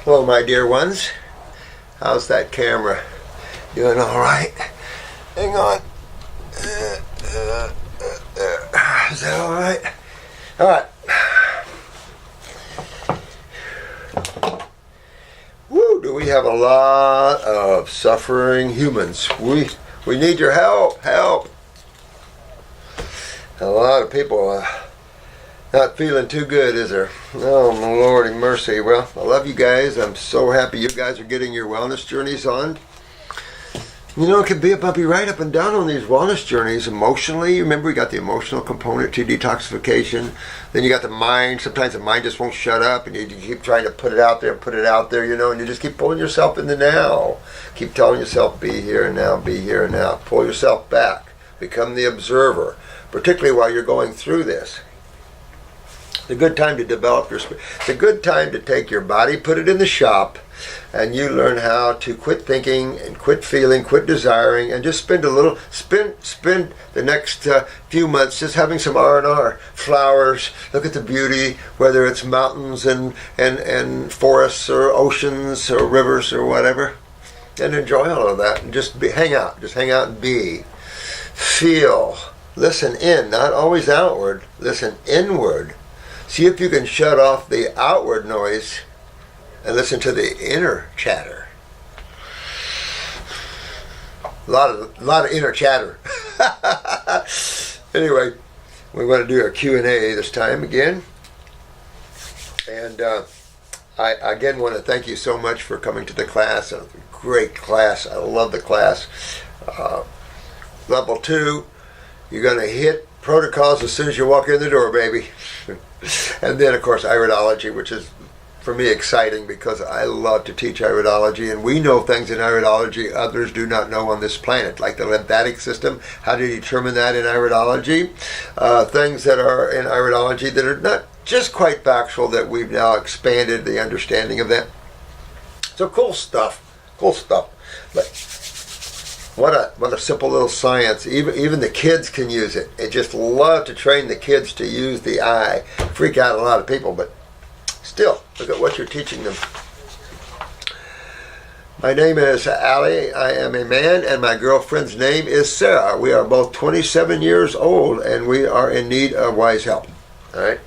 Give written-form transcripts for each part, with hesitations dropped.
Hello, my dear ones. How's that camera? Doing all right? Hang on. Is that all right? All right. Woo! Do we have a lot of suffering humans? We need your help. Help! A lot of people not feeling too good, is there? Oh, my Lordy mercy. Well, I love you guys. I'm so happy you guys are getting your wellness journeys on. You know, it can be a bumpy ride up and down on these wellness journeys emotionally. Remember, we got the emotional component to detoxification. Then you got the mind. Sometimes the mind just won't shut up, and you keep trying to put it out there, you know, and you just keep pulling yourself in the now. Keep telling yourself, be here and now, be here and now. Pull yourself back. Become the observer, particularly while you're going through this. It's a good time to develop your spirit. It's a good time to take your body, put it in the shop, and you learn how to quit thinking and quit feeling, quit desiring, and just spend the next few months just having some R&R, flowers. Look at the beauty, whether it's mountains and forests or oceans or rivers or whatever, and enjoy all of that. And just hang out and be, feel, listen in, not always outward. Listen inward. See if you can shut off the outward noise and listen to the inner chatter. A lot of inner chatter. Anyway, we want to do a Q&A this time again. And I again want to thank you so much for coming to the class. A great class. I love the class. Level 2, you're going to hit protocols as soon as you walk in the door, baby. And then, of course, iridology, which is, for me, exciting because I love to teach iridology. And we know things in iridology others do not know on this planet, like the lymphatic system, how to determine that in iridology. Things that are in iridology that are not just quite factual, that we've now expanded the understanding of that. So cool stuff. But what a simple little science. Even the kids can use it. I just love to train the kids to use the eye. Freak out a lot of people, but still, look at what you're teaching them. My name is Ali. I am a man, and my girlfriend's name is Sarah. We are both 27 years old, and we are in need of wise help. All right.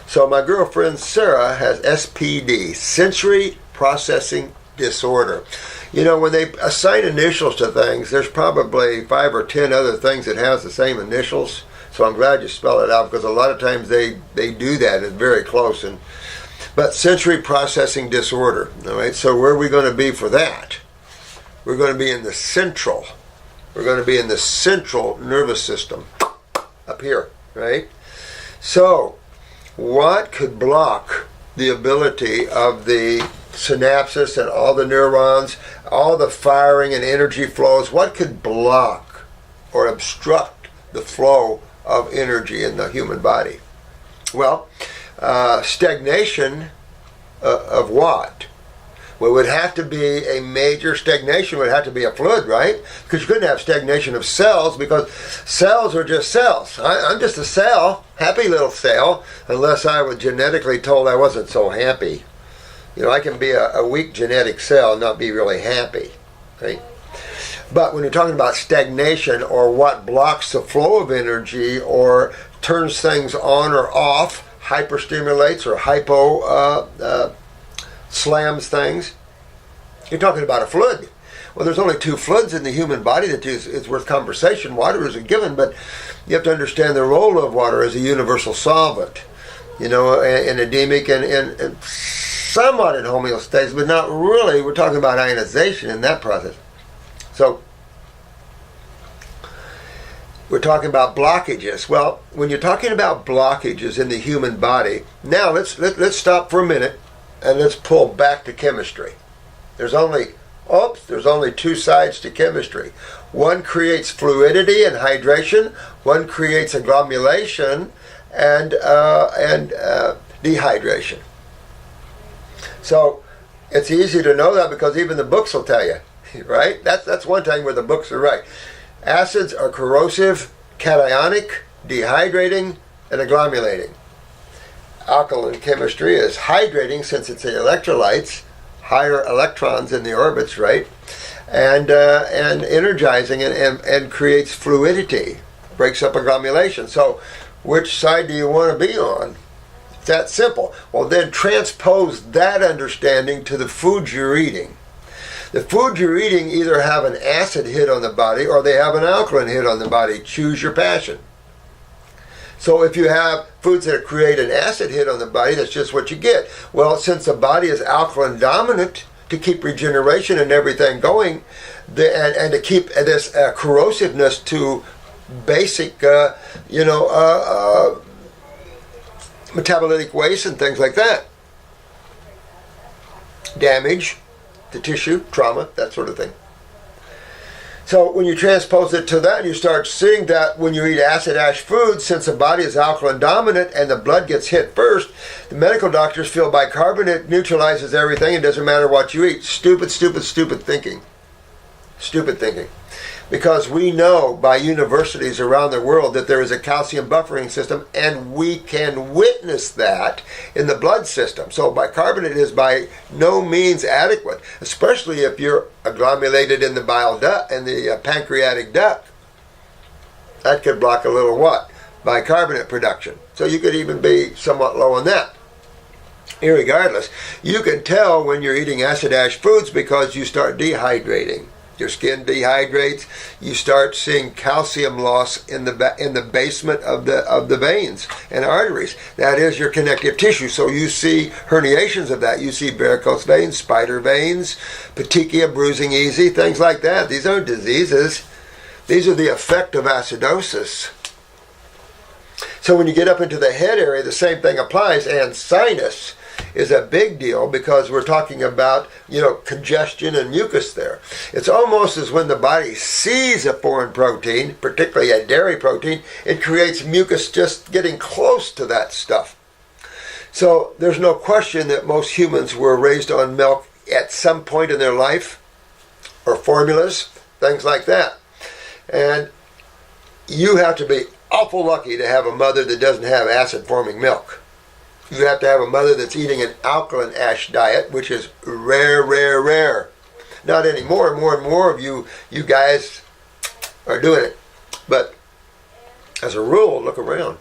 So my girlfriend Sarah has SPD, sensory processing disorder. You know, when they assign initials to things, there's probably 5 or 10 other things that has the same initials. So I'm glad you spell it out, because a lot of times they do that. It's very close. But sensory processing disorder. All right. So where are we going to be for that? We're going to be in the central. We're going to be in the central nervous system up here. Right. So what could block the ability of the synapses and all the neurons, all the firing and energy flows? What could block or obstruct the flow of energy in the human body? Well, stagnation of what? Well, it would have to be a major stagnation. Would have to be a fluid, right? Because you couldn't have stagnation of cells, because cells are just cells. I'm just a cell, happy little cell, unless I was genetically told I wasn't so happy. You know, I can be a weak genetic cell and not be really happy, right? But when you're talking about stagnation, or what blocks the flow of energy or turns things on or off, hyperstimulates or hypo slams things, you're talking about a fluid. Well, there's only 2 fluids in the human body that is worth conversation. Water is a given, but you have to understand the role of water as a universal solvent. You know, in edemic and somewhat in homeostasis, but not really. We're talking about ionization in that process. So we're talking about blockages. Well, when you're talking about blockages in the human body, now let's stop for a minute and let's pull back to chemistry. There's only 2 sides to chemistry. One creates fluidity and hydration. One creates agglomulation and dehydration. So it's easy to know that because even the books will tell you, right? That's one time where the books are right. Acids are corrosive, cationic, dehydrating, and agglomulating. Alkaline chemistry is hydrating, since it's the electrolytes, higher electrons in the orbits, right? And energizing and creates fluidity, breaks up agglomulation. So which side do you want to be on? It's that simple. Well, then transpose that understanding to the foods you're eating. The foods you're eating either have an acid hit on the body or they have an alkaline hit on the body. Choose your passion. So if you have foods that create an acid hit on the body, that's just what you get. Well, since the body is alkaline dominant, to keep regeneration and everything going, and to keep this corrosiveness to basic, metabolitic waste and things like that. Damage to tissue, trauma, that sort of thing. So when you transpose it to that, you start seeing that when you eat acid-ash foods, since the body is alkaline dominant and the blood gets hit first, the medical doctors feel bicarbonate neutralizes everything. It doesn't matter what you eat. Stupid thinking. Stupid thinking. Because we know by universities around the world that there is a calcium buffering system, and we can witness that in the blood system. So bicarbonate is by no means adequate, especially if you're agglomerated in the bile duct and the pancreatic duct. That could block a little what? Bicarbonate production. So you could even be somewhat low on that. Irregardless, you can tell when you're eating acid-ash foods because you start dehydrating. Your skin dehydrates. You start seeing calcium loss in the basement of the veins and arteries. That is your connective tissue. So you see herniations of that. You see varicose veins, spider veins, petechia, bruising easy, things like that. These aren't diseases. These are the effect of acidosis. So when you get up into the head area, the same thing applies, and sinus is a big deal because we're talking about, congestion and mucus there. It's almost as when the body sees a foreign protein, particularly a dairy protein, it creates mucus just getting close to that stuff. So there's no question that most humans were raised on milk at some point in their life, or formulas, things like that. And you have to be awful lucky to have a mother that doesn't have acid-forming milk. You have to have a mother that's eating an alkaline ash diet, which is rare. Not anymore. More and more of you guys are doing it. But as a rule, look around,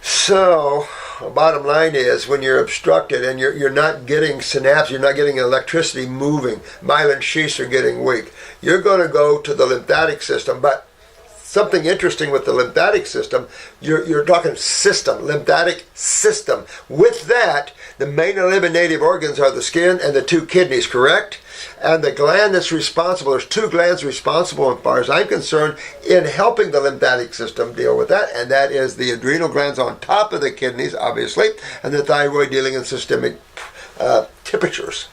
So, bottom line is, when you're obstructed and you're not getting synapses, you're not getting electricity moving, myelin sheaths are getting weak, you're going to go to the lymphatic system. But something interesting with the lymphatic system, you're talking system, lymphatic system. With that, the main eliminative organs are the skin and the 2 kidneys, correct? And the gland that's responsible, there's 2 glands responsible, as far as I'm concerned, in helping the lymphatic system deal with that, and that is the adrenal glands on top of the kidneys, obviously, and the thyroid dealing in systemic temperatures.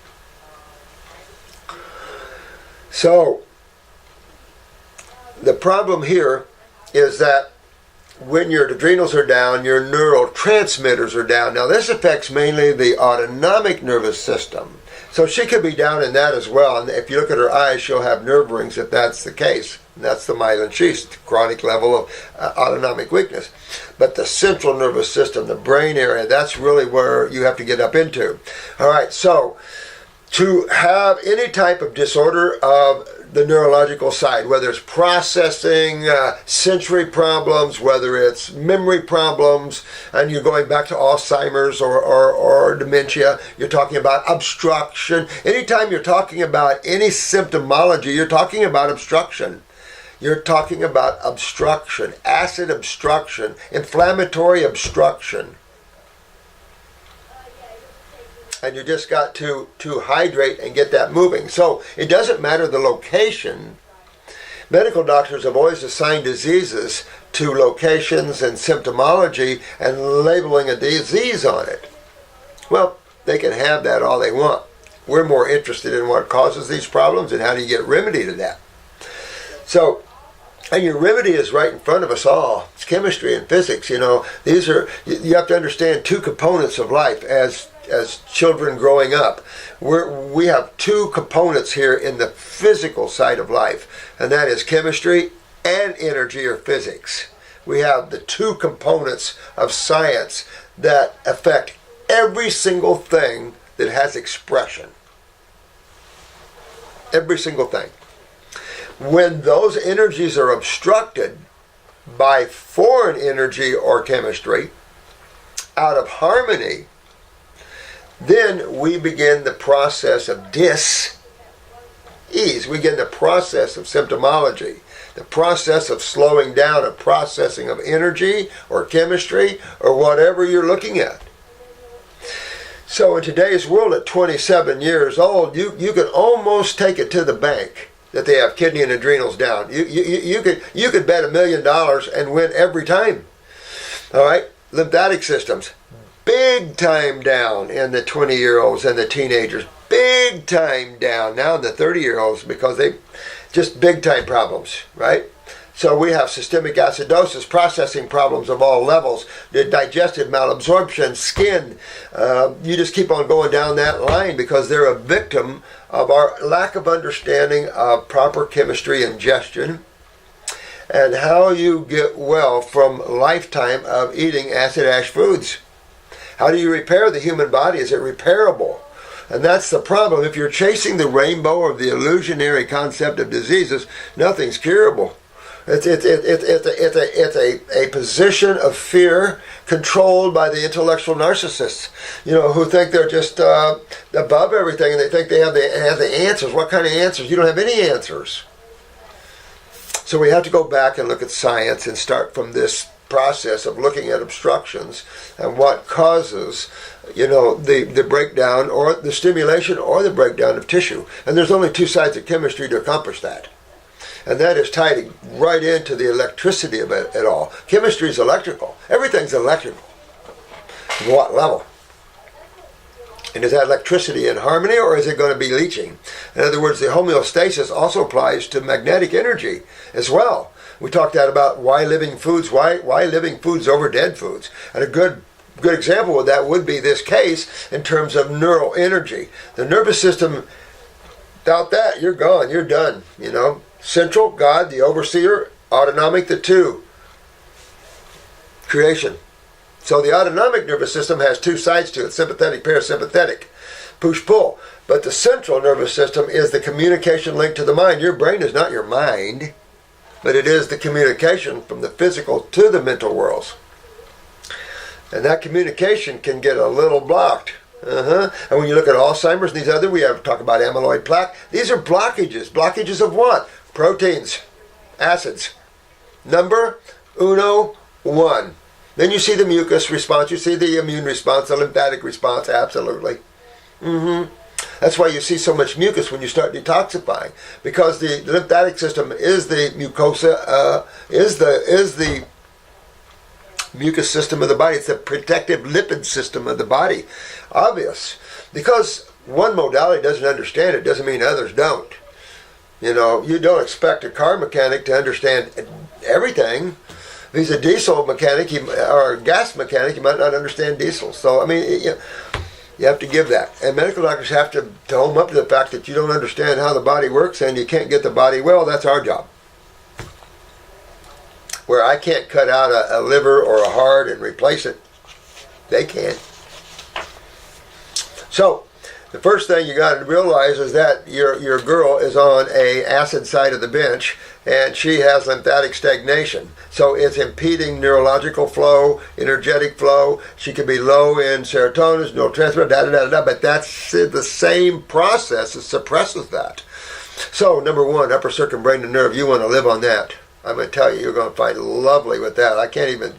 So, the problem here is that when your adrenals are down, your neurotransmitters are down. Now, this affects mainly the autonomic nervous system. So she could be down in that as well. And if you look at her eyes, she'll have nerve rings if that's the case. And that's the myelin sheath, chronic level of autonomic weakness. But the central nervous system, the brain area, that's really where you have to get up into. All right, so to have any type of disorder of the neurological side, whether it's processing, sensory problems, whether it's memory problems, and you're going back to Alzheimer's or dementia, you're talking about obstruction. Anytime you're talking about any symptomology, you're talking about obstruction. You're talking about obstruction, acid obstruction, inflammatory obstruction. And you just got to hydrate and get that moving. So it doesn't matter the location. Medical doctors have always assigned diseases to locations and symptomology and labeling a disease on it. Well, they can have that all they want. We're more interested in what causes these problems and how do you get remedy to that. So, and your remedy is right in front of us all. It's chemistry and physics, These are, you have to understand 2 components of life as children growing up. We have 2 components here in the physical side of life, and that is chemistry and energy or physics. We have the 2 components of science that affect every single thing that has expression. Every single thing. When those energies are obstructed by foreign energy or chemistry, out of harmony, then we begin the process of dis-ease. We begin the process of symptomology, the process of slowing down, a processing of energy or chemistry or whatever you're looking at. So in today's world, at 27 years old, you can almost take it to the bank that they have kidney and adrenals down. You could bet $1 million and win every time. All right, lymphatic systems, big time down in the 20-year-olds and the teenagers, big time down now in the 30-year-olds because they just big time problems, right? So we have systemic acidosis, processing problems of all levels, the digestive malabsorption, skin. You just keep on going down that line because they're a victim of our lack of understanding of proper chemistry ingestion and how you get well from a lifetime of eating acid ash foods. How do you repair the human body? Is it repairable? And that's the problem. If you're chasing the rainbow or the illusionary concept of diseases, nothing's curable. It's a position of fear controlled by the intellectual narcissists, who think they're just above everything and they think they have the answers. What kind of answers? You don't have any answers. So we have to go back and look at science and start from this process of looking at obstructions and what causes, the breakdown or the stimulation or the breakdown of tissue. And there's only two sides of chemistry to accomplish that. And that is tied right into the electricity of it all. Chemistry is electrical. Everything's electrical. What level? And is that electricity in harmony or is it going to be leaching? In other words, the homeostasis also applies to magnetic energy as well. We talked about why living foods over dead foods. And a good example of that would be this case in terms of neural energy. The nervous system, without that, you're gone, you're done, Central, God, the overseer, autonomic, the two. Creation. So the autonomic nervous system has two sides to it, sympathetic, parasympathetic, push-pull. But the central nervous system is the communication link to the mind. Your brain is not your mind, but it is the communication from the physical to the mental worlds. And that communication can get a little blocked. And when you look at Alzheimer's and these other, we have to talk about amyloid plaque. These are blockages. Blockages of what? Proteins, acids. Number uno, one. Then you see the mucus response, you see the immune response, the lymphatic response, absolutely. That's why you see so much mucus when you start detoxifying, because the lymphatic system is the mucosa, is the mucus system of the body. It's the protective lipid system of the body. Obvious. Because one modality doesn't understand it doesn't mean others don't. You don't expect a car mechanic to understand everything. If he's a diesel mechanic or a gas mechanic, he might not understand diesel. So, you have to give that. And medical doctors have to home up to the fact that you don't understand how the body works and you can't get the body well. That's our job. Where I can't cut out a liver or a heart and replace it, they can. So, the first thing you got to realize is that your girl is on a acid side of the bench and she has lymphatic stagnation. So it's impeding neurological flow, energetic flow. She could be low in serotonin, neurotransmitter, but that's the same process that suppresses that. So number one, upper circumbrain and nerve, you want to live on that. I'm going to tell you, you're going to find lovely with that. I can't even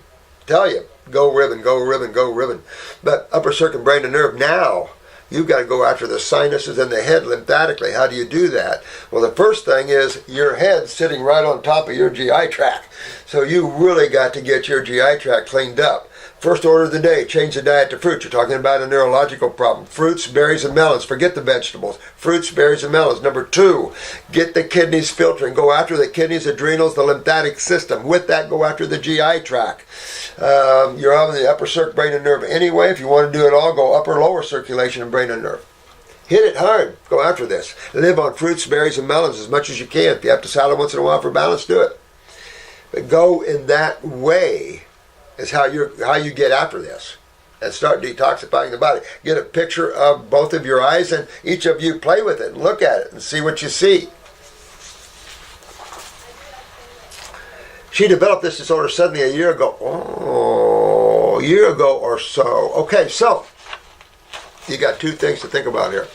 tell you. Go ribbon, go ribbon, go ribbon. But upper circumbrain and nerve now. You've got to go after the sinuses and the head lymphatically. How do you do that? Well, the first thing is your head sitting right on top of your GI tract. So you really got to get your GI tract cleaned up. First order of the day, change the diet to fruits. You're talking about a neurological problem. Fruits, berries, and melons. Forget the vegetables. Fruits, berries, and melons. Number two, get the kidneys filtering. Go after the kidneys, adrenals, the lymphatic system. With that, go after the GI tract. You're on the upper circ, brain, and nerve anyway. If you want to do it all, go upper, lower circulation, and brain and nerve. Hit it hard. Go after this. Live on fruits, berries, and melons as much as you can. If you have to salad once in a while for balance, do it. But go in that way is how you get after this. and start detoxifying the body. Get a picture of both of your eyes, and each of you play with it and look at it and see what you see. She developed this disorder suddenly a year ago. Oh, a year ago or so. Okay, so you got two things to think about here.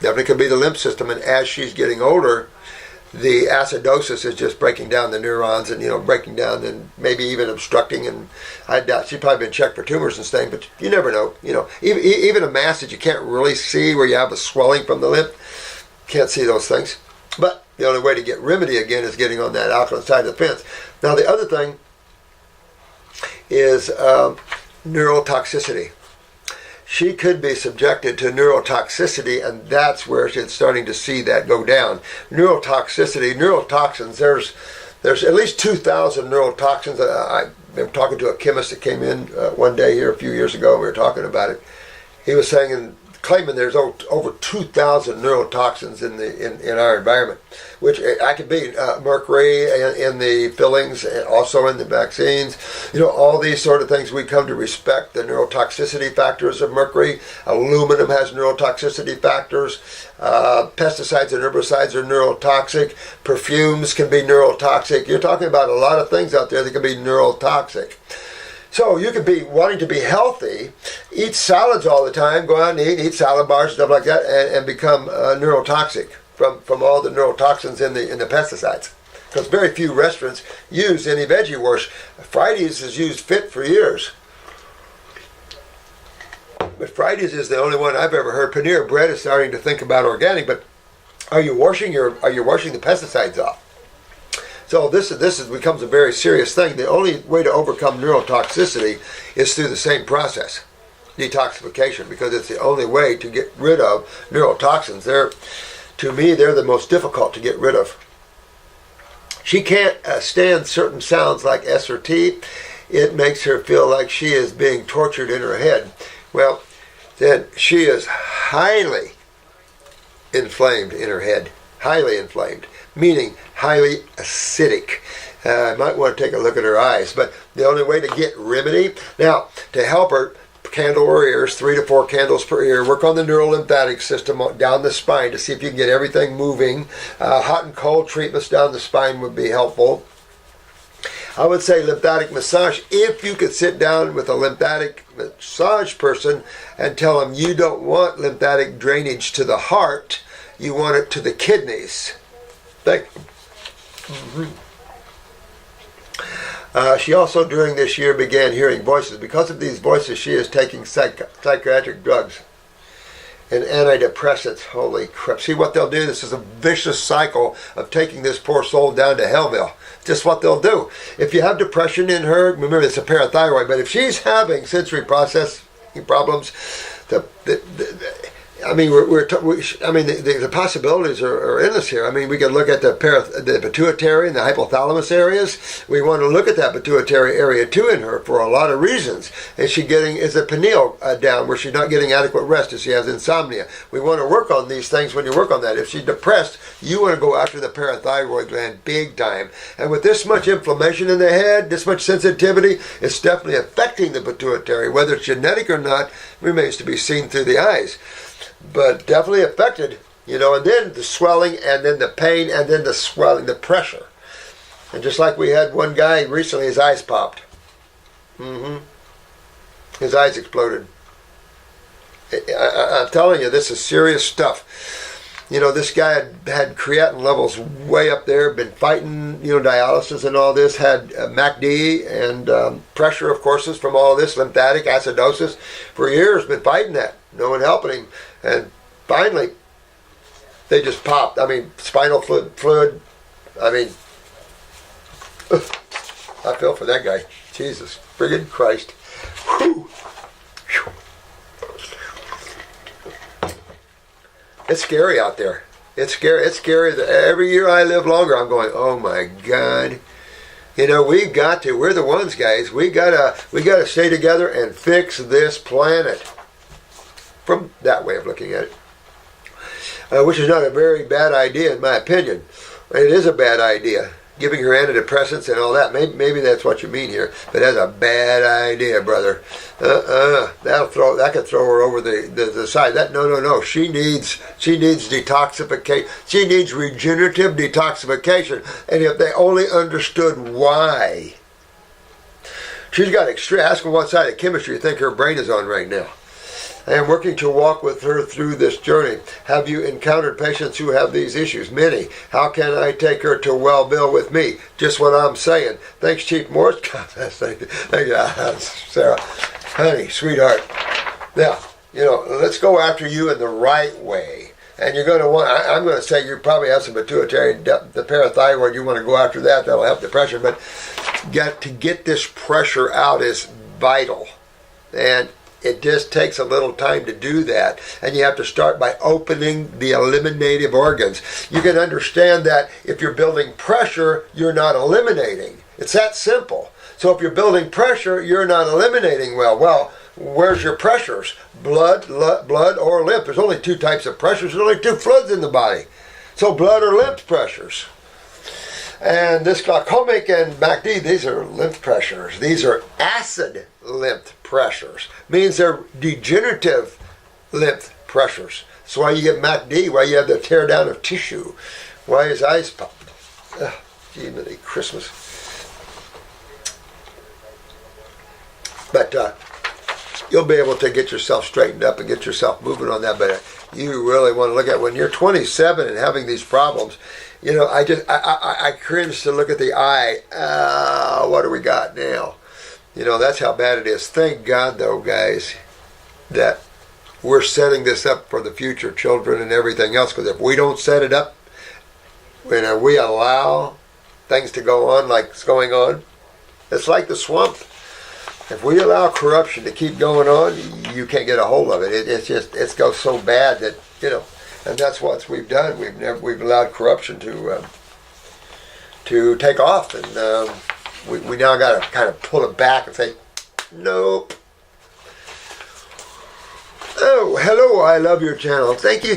Definitely could be the lymph system, and as she's getting older, the acidosis is just breaking down the neurons and, breaking down and maybe even obstructing. And I doubt she's probably been checked for tumors and things, but you never know. Even a mass that you can't really see where you have a swelling from the lymph, can't see those things. But the only way to get remedy again is getting on that alkaline side of the fence. Now the other thing is neurotoxicity. She could be subjected to neurotoxicity, and that's where she's starting to see that go down. Neurotoxicity, neurotoxins, there's at least 2,000 neurotoxins. I've been talking to a chemist that came in one day here a few years ago, and we were talking about it. He was saying claiming there's over 2,000 neurotoxins in our environment, which I could be mercury in the fillings, and also in the vaccines. All these sort of things. We come to respect the neurotoxicity factors of mercury. Aluminum has neurotoxicity factors. Pesticides and herbicides are neurotoxic. Perfumes can be neurotoxic. You're talking about a lot of things out there that can be neurotoxic. So you could be wanting to be healthy, eat salads all the time, go out and eat salad bars, stuff like that, and become neurotoxic from all the neurotoxins in the pesticides. Because very few restaurants use any veggie wash. Fridays has used Fit for years. But Fridays is the only one I've ever heard. Panera Bread is starting to think about organic, but are you washing the pesticides off? So this becomes a very serious thing. The only way to overcome neurotoxicity is through the same process, detoxification, because it's the only way to get rid of neurotoxins. To me, they're the most difficult to get rid of. She can't stand certain sounds like S or T. It makes her feel like she is being tortured in her head. Well, then she is highly inflamed in her head, highly inflamed, meaning highly acidic. I might want to take a look at her eyes, but the only way to get remedy, now to help her, candle her ears, 3 to 4 candles per ear, work on the neurolymphatic system down the spine to see if you can get everything moving. Hot and cold treatments down the spine would be helpful. I would say lymphatic massage, if you could sit down with a lymphatic massage person and tell them you don't want lymphatic drainage to the heart, you want it to the kidneys. She also during this year began hearing voices. Because of these voices, she is taking psychiatric drugs and antidepressants. Holy crap. See what they'll do? This is a vicious cycle of taking this poor soul down to Hellville. Just what they'll do. If you have depression in her, remember it's a parathyroid, but if she's having sensory processing problems, the possibilities are endless here. I mean, we can look at the pituitary and the hypothalamus areas. We want to look at that pituitary area too in her for a lot of reasons. Is the pineal down where she's not getting adequate rest? If she has insomnia, we want to work on these things when you work on that. If she's depressed, you want to go after the parathyroid gland big time. And with this much inflammation in the head, this much sensitivity, it's definitely affecting the pituitary. Whether it's genetic or not remains to be seen through the eyes. But definitely affected, and then the swelling, and then the pain, and then the swelling, the pressure. And just like we had one guy recently, his eyes popped. His eyes exploded. I'm telling you, this is serious stuff. This guy had creatinine levels way up there, been fighting, dialysis and all this, had MACD and pressure, of course, is from all this, lymphatic acidosis. For years, been fighting that. No one helping him. And finally, they just popped. I mean, spinal fluid. I mean, I feel for that guy. Jesus friggin' Christ. Whew. It's scary out there. It's scary. It's scary. Every year I live longer, I'm going, oh my God. We're the ones, guys. We gotta stay together and fix this planet. From that way of looking at it. Which is not a very bad idea in my opinion. It is a bad idea. giving her antidepressants and all that. Maybe that's what you mean here, but that's a bad idea, brother. That could throw her over the side. No. She needs detoxification. She needs regenerative detoxification. And if they only understood why. She's got extreme. Ask her what side of chemistry you think her brain is on right now. I am working to walk with her through this journey. Have you encountered patients who have these issues? Many. How can I take her to well bill with me? Just what I'm saying. Thanks, Chief Morse. Thank you, Sarah. Honey, sweetheart. Now, let's go after you in the right way. And you're going to want, I'm going to say you probably have some pituitary, the parathyroid, you want to go after that. That'll help depression. But to get this pressure out is vital. And it just takes a little time to do that. And you have to start by opening the eliminative organs. You can understand that if you're building pressure, you're not eliminating. It's that simple. So if you're building pressure, you're not eliminating well. Well, where's your pressures? Blood or lymph. There's only two types of pressures. There's only two fluids in the body. So blood or lymph pressures. And this glaucomic and MACD, these are lymph pressures. These are acid lymph pressures. Means they're degenerative lymph pressures. That's why you get MACD, why you have the tear down of tissue, why his eyes pop. Gee, many Christmas. But you'll be able to get yourself straightened up and get yourself moving on that. But you really want to look at when you're 27 and having these problems. I cringe to look at the eye. What do we got now? That's how bad it is. Thank God, though, guys, that we're setting this up for the future children and everything else. Because if we don't set it up, when we allow things to go on like it's going on, it's like the swamp. If we allow corruption to keep going on, you can't get a hold of it. It goes so bad that, and that's what we've done. We've allowed corruption to take off, and we now got to kind of pull it back and say, nope. Oh, hello, I love your channel. Thank you.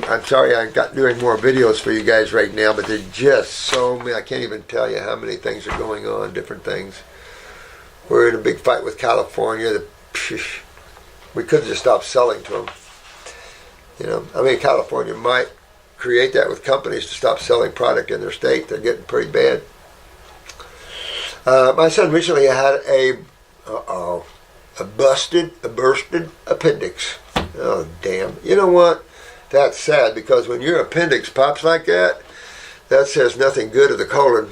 I'm sorry I'm not doing more videos for you guys right now, but there's just so many. I can't even tell you how many things are going on, different things. We're in a big fight with California. We could just stop selling to them. California might create that with companies to stop selling product in their state. They're getting pretty bad. My son recently had a bursted appendix. Oh, damn. You know what? That's sad, because when your appendix pops like that, that says nothing good of the colon.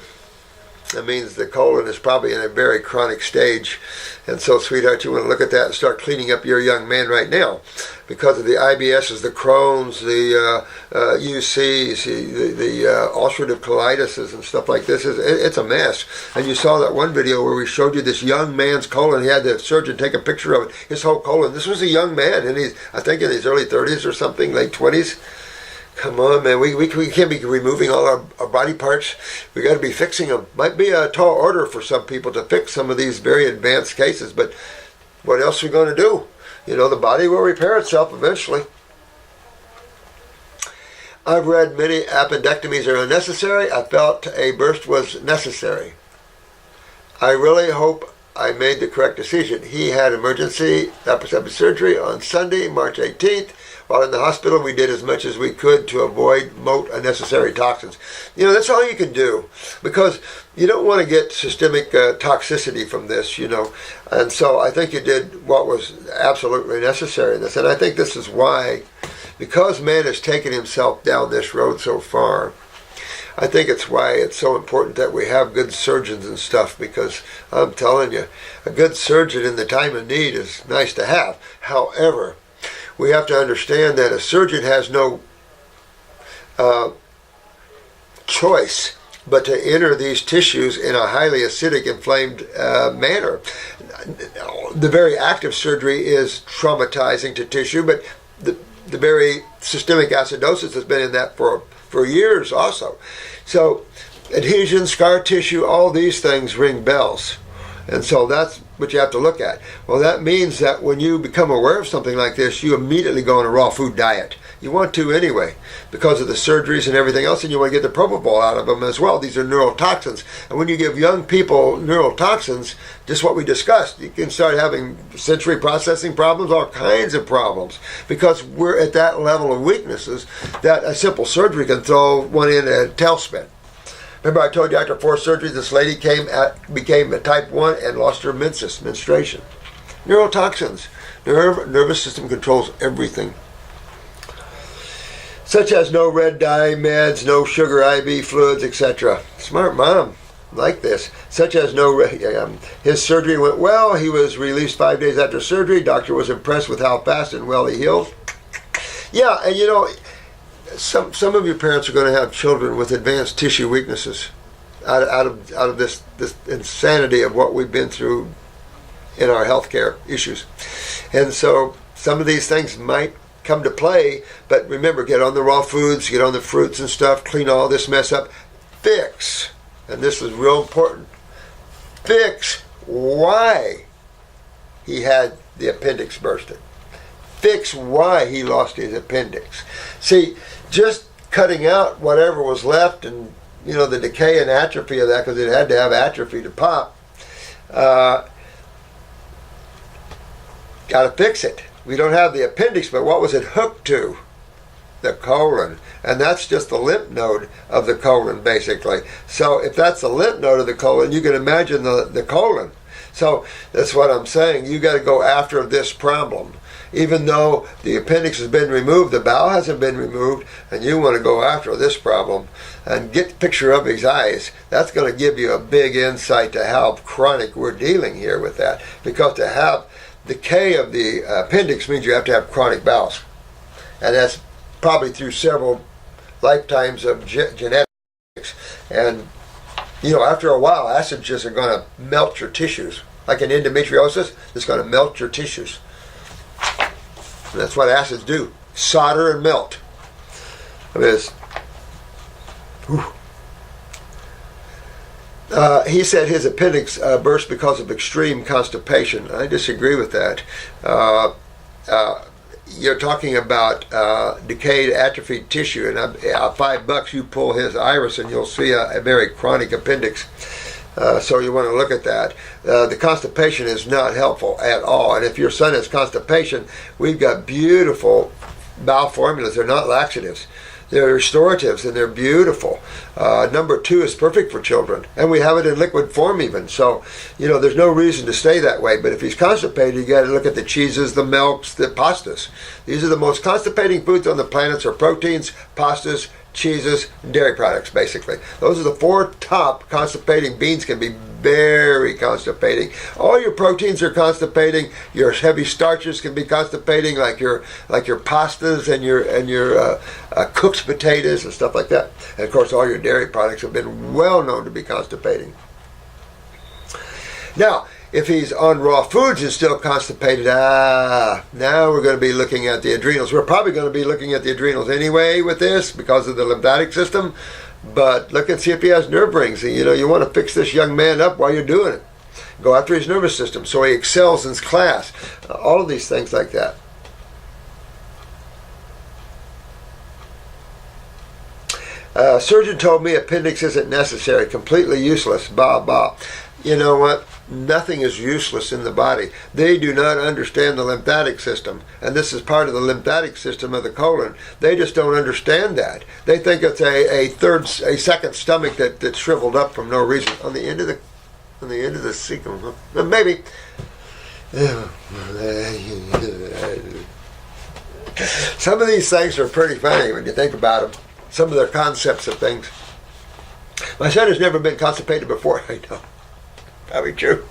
That means the colon is probably in a very chronic stage. And so, sweetheart, you want to look at that and start cleaning up your young man right now. Because of the IBSs, the Crohn's, the UCs, the ulcerative colitis and stuff like this. It's a mess. And you saw that one video where we showed you this young man's colon. He had the surgeon take a picture of it, his whole colon. This was a young man, and he's, I think, in his early 30s or something, late 20s. Come on, man. We can't be removing all our body parts. We got to be fixing them. Might be a tall order for some people to fix some of these very advanced cases, but what else are we going to do? The body will repair itself eventually. I've read many appendectomies are unnecessary. I felt a burst was necessary. I really hope I made the correct decision. He had emergency laparoscopic surgery on Sunday, March 18th. While in the hospital, we did as much as we could to avoid unnecessary toxins. That's all you can do, because you don't want to get systemic toxicity from this, And so I think you did what was absolutely necessary in this. And I think this is why, because man has taken himself down this road so far, I think it's why it's so important that we have good surgeons and stuff, because I'm telling you, a good surgeon in the time of need is nice to have. However, we have to understand that a surgeon has no choice but to enter these tissues in a highly acidic, inflamed manner. The very act of surgery is traumatizing to tissue, but the very systemic acidosis has been in that for years also. So adhesion, scar tissue, all these things ring bells. And so that's what you have to look at. Well, that means that when you become aware of something like this, you immediately go on a raw food diet. You want to anyway, because of the surgeries and everything else, and you want to get the propofol out of them as well. These are neurotoxins. And when you give young people neurotoxins, just what we discussed, you can start having sensory processing problems, all kinds of problems, because we're at that level of weaknesses that a simple surgery can throw one in a tailspin. Remember I told you after 4 surgeries, this lady became a type 1 and lost her menstruation. Neurotoxins. Nervous system controls everything. Such as no red dye meds, no sugar IV fluids, etc. Smart mom, like this. Such as his surgery went well. He was released 5 days after surgery. Doctor was impressed with how fast and well he healed. Yeah, and you know, some of your parents are going to have children with advanced tissue weaknesses out of this insanity of what we've been through in our healthcare issues. And so some of these things might come to play, but remember, get on the raw foods, get on the fruits and stuff, clean all this mess up, fix, and this is real important, fix why he had the appendix bursted. Fix why he lost his appendix. See, just cutting out whatever was left and, you know, the decay and atrophy of that, because it had to have atrophy to pop, got to fix it. We don't have the appendix, but what was it hooked to? The colon. And that's just the lymph node of the colon, basically. So if that's the lymph node of the colon, you can imagine the colon. So that's what I'm saying. You got to go after this problem. Even though the appendix has been removed, the bowel hasn't been removed, and you want to go after this problem and get a picture of his eyes. That's going to give you a big insight to how chronic we're dealing here with that. Because to have decay of the appendix means you have to have chronic bowels. And that's probably through several lifetimes of genetics. And, you know, after a while, acids just are going to melt your tissues. Like in endometriosis, it's going to melt your tissues. And that's what acids do. Solder and melt. I mean, he said his appendix burst because of extreme constipation. I disagree with that. You're talking about decayed, atrophied tissue, and $5 you pull his iris and you'll see a very chronic appendix. So you want to look at that. The constipation is not helpful at all. And if your son has constipation, we've got beautiful bowel formulas. They're not laxatives. They're restoratives, and they're beautiful. Number 2 is perfect for children, and we have it in liquid form even. So, you know, there's no reason to stay that way. But if he's constipated, you got to look at the cheeses, the milks, the pastas. These are the most constipating foods on the planet: are proteins, pastas, cheeses, and dairy products, basically. Those are the 4 top constipating. Beans can be very constipating. All your proteins are constipating. Your heavy starches can be constipating, like your pastas and your cooked potatoes and stuff like that. And of course, all your dairy products have been well known to be constipating. Now, if he's on raw foods and still constipated, now we're going to be looking at the adrenals. We're probably going to be looking at the adrenals anyway with this because of the lymphatic system. But look and see if he has nerve rings. You know, you want to fix this young man up while you're doing it. Go after his nervous system so he excels in his class. All of these things like that. Surgeon told me appendix isn't necessary, completely useless, blah, blah. You know what? Nothing is useless in the body. They do not understand the lymphatic system, and this is part of the lymphatic system of the colon. They just don't understand that. They think it's a second stomach that's shriveled up from no reason on the end of the cecum. Huh? Maybe. Some of these things are pretty funny when you think about them. Some of their concepts of things. My son has never been constipated before. I know. Probably true.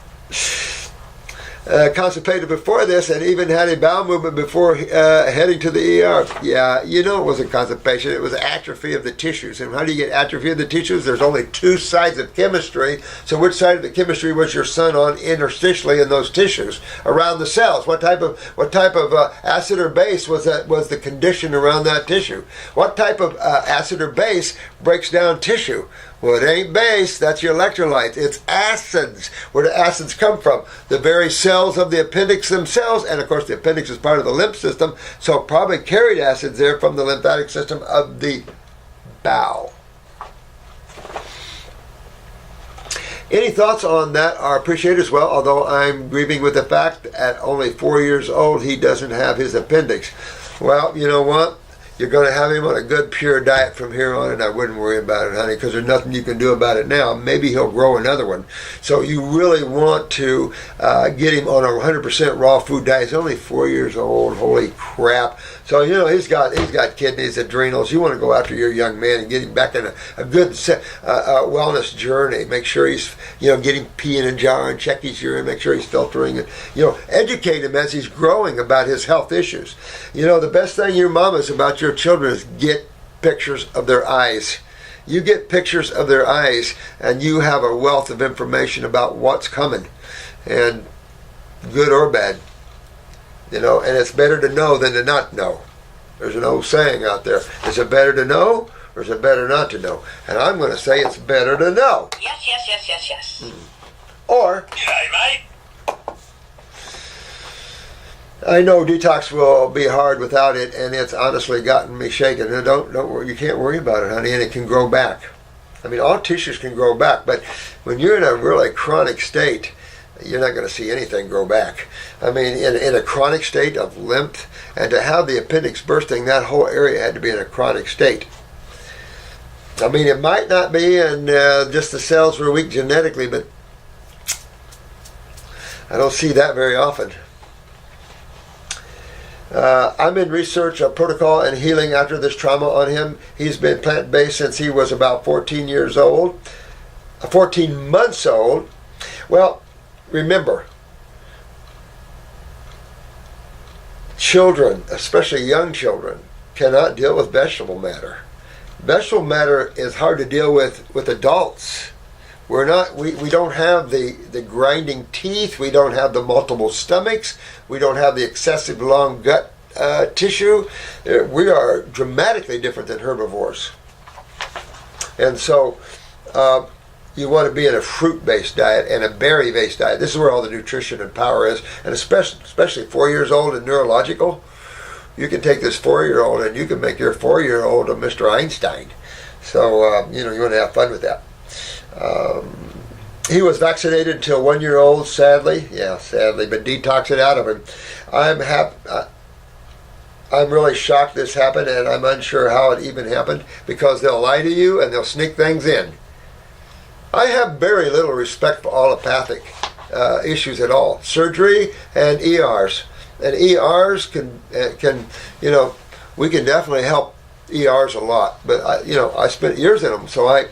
Constipated before this, and even had a bowel movement before heading to the ER. Yeah, you know it wasn't constipation. It was atrophy of the tissues. And how do you get atrophy of the tissues? There's only 2 sides of chemistry. So which side of the chemistry was your son on interstitially in those tissues around the cells? What type of acid or base was the condition around that tissue? What type of acid or base breaks down tissue? Well, it ain't base. That's your electrolytes. It's acids. Where do acids come from? The very cells of the appendix themselves. And, of course, the appendix is part of the lymph system. So probably carried acids there from the lymphatic system of the bowel. Any thoughts on that are appreciated as well, although I'm grieving with the fact that at only 4 years old he doesn't have his appendix. Well, you know what? You're going to have him on a good pure diet from here on, and I wouldn't worry about it, honey, because there's nothing you can do about it now. Maybe he'll grow another one. So you really want to get him on a 100% raw food diet. He's only 4 years old. Holy crap. So, you know, he's got kidneys, adrenals. You want to go after your young man and get him back in a good wellness journey. Make sure he's, get him pee in a jar and check his urine, make sure he's filtering it. Educate him as he's growing about his health issues. The best thing your mamas about your children is get pictures of their eyes. You get pictures of their eyes and you have a wealth of information about what's coming, and good or bad. And it's better to know than to not know. There's an old saying out there. Is it better to know or is it better not to know? And I'm going to say it's better to know. Yes. Or, G'day, mate. I know detox will be hard without it, and it's honestly gotten me shaken. And don't worry, you can't worry about it, honey, and it can grow back. I mean, all tissues can grow back, but when you're in a really chronic state, you're not going to see anything grow back. I mean, in a chronic state of lymph, and to have the appendix bursting, that whole area had to be in a chronic state. I mean, it might not be, and just the cells were weak genetically, but I don't see that very often. I'm in research of protocol and healing after this trauma on him. He's been plant-based since he was about 14 months old. Well, remember, children, especially young children, cannot deal with vegetable matter. Vegetable matter is hard to deal with adults. We don't have the grinding teeth. We don't have the multiple stomachs. We don't have the excessive long gut tissue. We are dramatically different than herbivores. And so you want to be in a fruit-based diet and a berry-based diet. This is where all the nutrition and power is. And especially 4 years old and neurological, you can take this 4-year-old and you can make your 4-year-old a Mr. Einstein. So, you want to have fun with that. He was vaccinated until 1 year old, sadly, but detox it out of him. I'm really shocked this happened, and I'm unsure how it even happened, because they'll lie to you and they'll sneak things in. I have very little respect for allopathic issues at all. Surgery and ERs. And ERs can we can definitely help ERs a lot. But I spent years in them, so I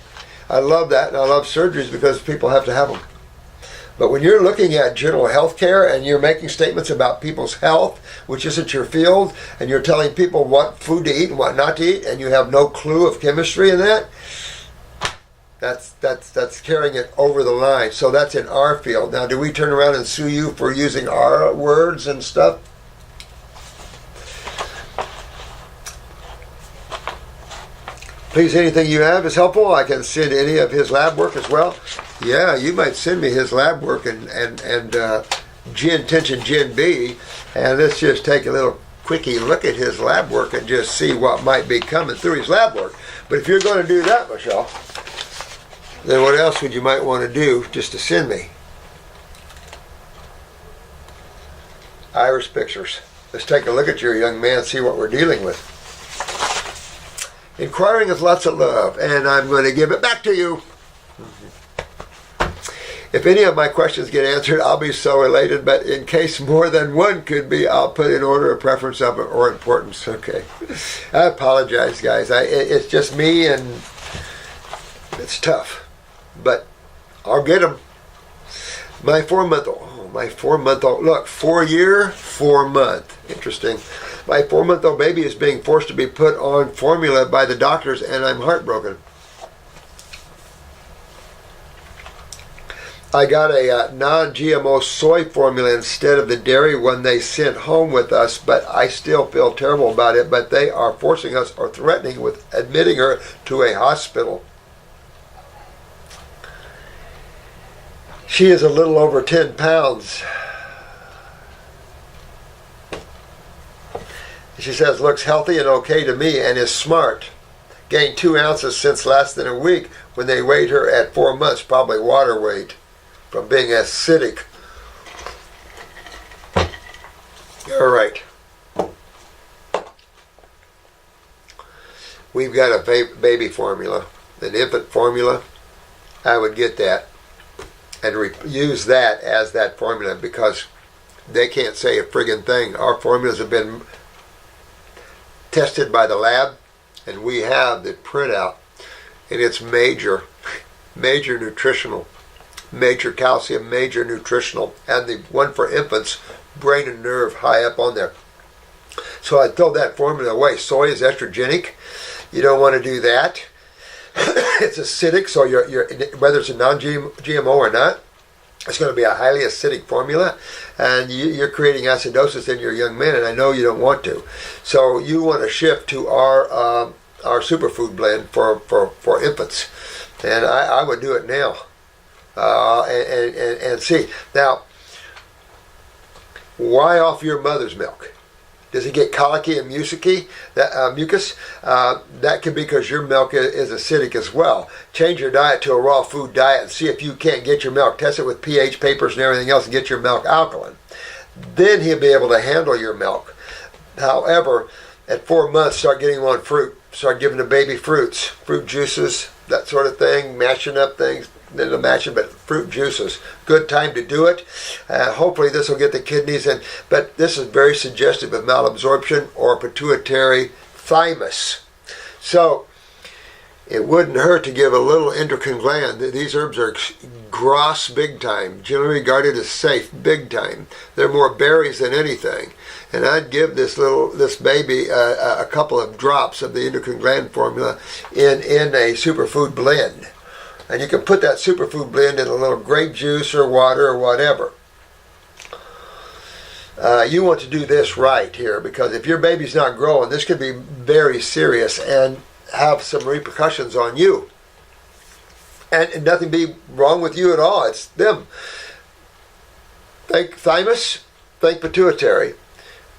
love that, and I love surgeries because people have to have them. But when you're looking at general health care and you're making statements about people's health, which isn't your field, and you're telling people what food to eat and what not to eat, and you have no clue of chemistry in that's carrying it over the line. So that's in our field. Now, do we turn around and sue you for using our words and stuff? Please, anything you have is helpful. I can send any of his lab work as well. Yeah, you might send me his lab work and Tension Gen B, and let's just take a little quickie look at his lab work and just see what might be coming through his lab work. But if you're going to do that, Michelle, then what else would you might want to do just to send me? Iris pictures. Let's take a look at your young man, see what we're dealing with. Inquiring is lots of love, and I'm going to give it back to you. If any of my questions get answered, I'll be so elated, but in case more than one could be, I'll put in order of preference of or importance. Okay. I apologize, guys. It's just me, and it's tough, but I'll get them. My 4-month-old, look, 4 year, 4 month. Interesting. My 4-month-old baby is being forced to be put on formula by the doctors, and I'm heartbroken. I got a non-GMO soy formula instead of the dairy one they sent home with us, but I still feel terrible about it. But they are forcing us or threatening with admitting her to a hospital. She is a little over 10 pounds. She says, looks healthy and okay to me and is smart. Gained 2 ounces since less than a week when they weighed her at 4 months, probably water weight from being acidic. All right. We've got a baby formula, an infant formula. I would get that and use that as that formula because they can't say a friggin' thing. Our formulas have been tested by the lab, and we have the printout, and it's major nutritional, major calcium, major nutritional, and the one for infants, brain and nerve, high up on there. So I throw that formula away. Soy is estrogenic. You don't want to do that. It's acidic, so you're whether it's a non-GMO or not, it's going to be a highly acidic formula, and you're creating acidosis in your young men, and I know you don't want to. So you want to shift to our superfood blend for infants, and I would do it now, and see. Now, why off your mother's milk? Does he get colicky and mucus? That could be because your milk is acidic as well. Change your diet to a raw food diet and see if you can't get your milk. Test it with pH papers and everything else and get your milk alkaline. Then he'll be able to handle your milk. However, at 4 months, start getting him on fruit. Start giving the baby fruits, fruit juices, that sort of thing, mashing up things. But fruit juices, good time to do it. Hopefully this will get the kidneys in, but this is very suggestive of malabsorption or pituitary thymus. So it wouldn't hurt to give a little endocrine gland. These herbs are gross big time, generally regarded as safe big time. They're more berries than anything. And I'd give this baby a couple of drops of the endocrine gland formula in a superfood blend. And you can put that superfood blend in a little grape juice or water or whatever. You want to do this right here, because if your baby's not growing, this could be very serious and have some repercussions on you. And nothing be wrong with you at all. It's them. Think thymus, think pituitary,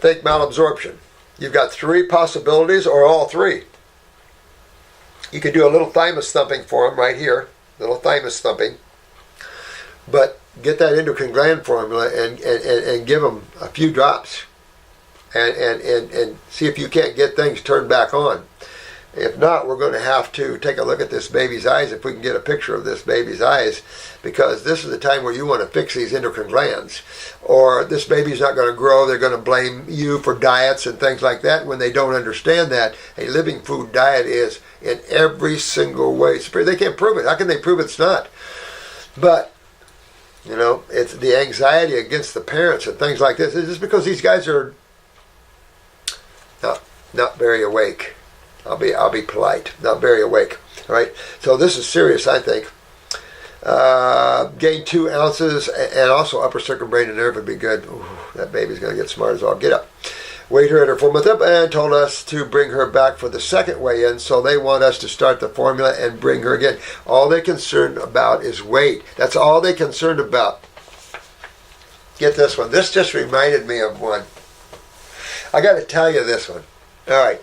think malabsorption. You've got 3 possibilities or all 3. You could do a little thymus thumping for them right here. Little thymus thumping, but get that endocrine gland formula and give them a few drops, and see if you can't get things turned back on. If not, we're going to have to take a look at this baby's eyes, if we can get a picture of this baby's eyes, because this is the time where you want to fix these endocrine glands, or this baby's not going to grow. They're going to blame you for diets and things like that when they don't understand that a living food diet is in every single way. They can't prove it. How can they prove it's not? But, you know, it's the anxiety against the parents and things like this. It's just because these guys are not very awake. I'll be polite. Not very awake. All right. So this is serious, I think. Gain 2 ounces, and also upper circumbrain nerve would be good. Ooh, that baby's going to get smart as all get up. Weighed her at her 4 month up and told us to bring her back for the second weigh-in. So they want us to start the formula and bring her again. All they're concerned about is weight. That's all they're concerned about. Get this one. This just reminded me of one. I got to tell you this one. All right.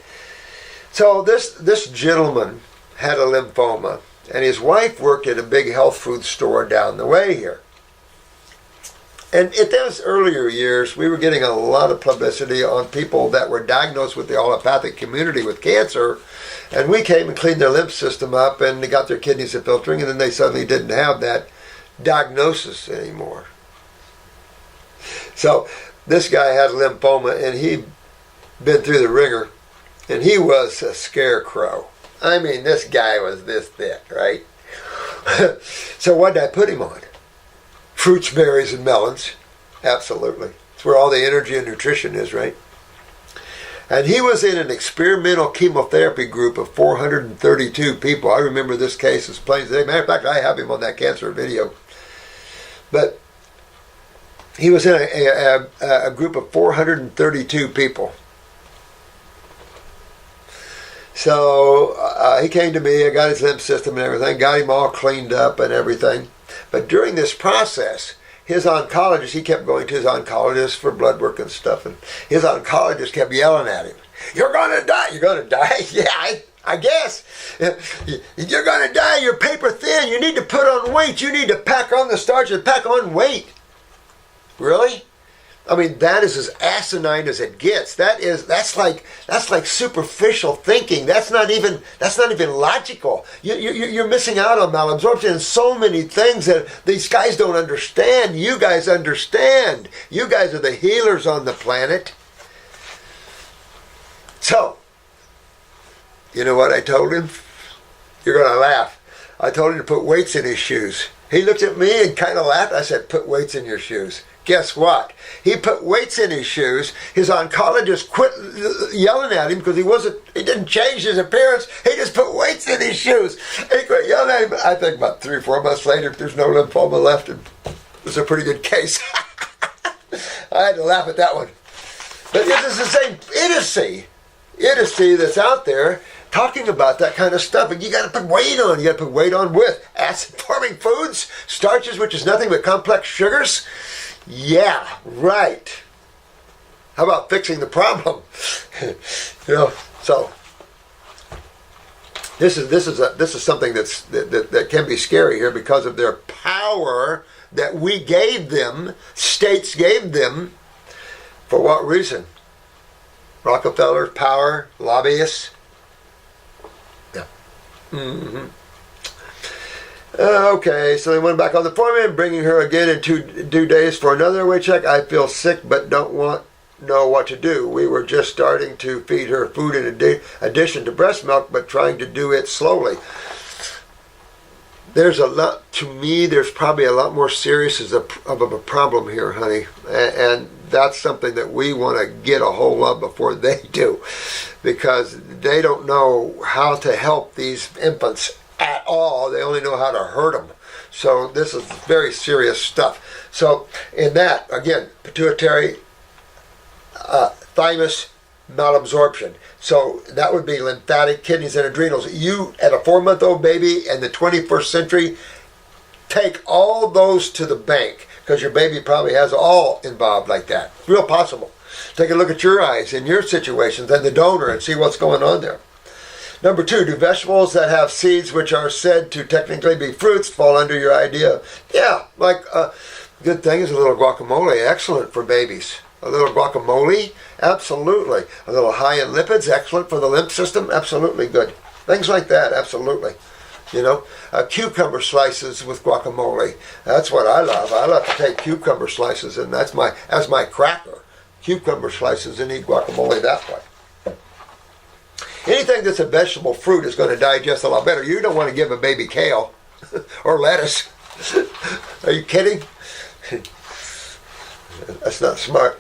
So this gentleman had a lymphoma, and his wife worked at a big health food store down the way here. And in those earlier years, we were getting a lot of publicity on people that were diagnosed with the allopathic community with cancer, and we came and cleaned their lymph system up, and they got their kidneys a filtering, and then they suddenly didn't have that diagnosis anymore. So this guy had lymphoma, and he'd been through the ringer, and he was a scarecrow. I mean, this guy was this thick, right? So what did I put him on? Fruits, berries, and melons. Absolutely. It's where all the energy and nutrition is, right? And he was in an experimental chemotherapy group of 432 people. I remember this case as plain as day. Matter of fact, I have him on that cancer video. But he was in a group of 432 people. So he came to me. I got his lymph system and everything. Got him all cleaned up and everything. But during this process, his oncologist, he kept going to his oncologist for blood work and stuff, and his oncologist kept yelling at him, "You're going to die. You're going to die." Yeah, I guess. You're going to die. You're paper thin. You need to put on weight. You need to pack on the starch and pack on weight. Really? I mean, that is as asinine as it gets. That's like superficial thinking. That's not even logical. You're missing out on malabsorption and so many things that these guys don't understand. You guys understand. You guys are the healers on the planet. So, you know what I told him? You're going to laugh. I told him to put weights in his shoes. He looked at me and kind of laughed. I said, "Put weights in your shoes." Guess what? He put weights in his shoes. His oncologist quit yelling at him because he didn't change his appearance. He just put weights in his shoes. He quit yelling at him. I think about 3 or 4 months later, if there's no lymphoma left, it was a pretty good case. I had to laugh at that one. But this is the same idiocy that's out there talking about that kind of stuff. And you got to put weight on. You got to put weight on with acid-forming foods, starches, which is nothing but complex sugars. Yeah, right. How about fixing the problem? So this is something that can be scary here because of their power that we gave them, states gave them. For what reason? Rockefeller, power, lobbyists. Yeah. Mm-hmm. Okay, so they went back on the formula, bringing her again in 2 days for another weight check. I feel sick but don't know what to do. We were just starting to feed her food in addition to breast milk, but trying to do it slowly. There's probably a lot more serious of a problem here, honey. And that's something that we want to get a hold of before they do, because they don't know how to help these infants at all. They only know how to hurt them. So this is very serious stuff. So in that, again, pituitary, thymus, malabsorption. So that would be lymphatic, kidneys, and adrenals. You, at a 4-month-old baby in the 21st century, take all those to the bank, because your baby probably has all involved like that. Real possible. Take a look at your eyes in your situations and the donor and see what's going on there. Number 2, do vegetables that have seeds which are said to technically be fruits fall under your idea? Yeah, like good thing is a little guacamole, excellent for babies. A little guacamole, absolutely. A little high in lipids, excellent for the lymph system, absolutely good. Things like that, absolutely. Cucumber slices with guacamole, that's what I love. I love to take cucumber slices, and that's my cracker. Cucumber slices and eat guacamole that way. Anything that's a vegetable fruit is going to digest a lot better. You don't want to give a baby kale or lettuce. Are you kidding? That's not smart.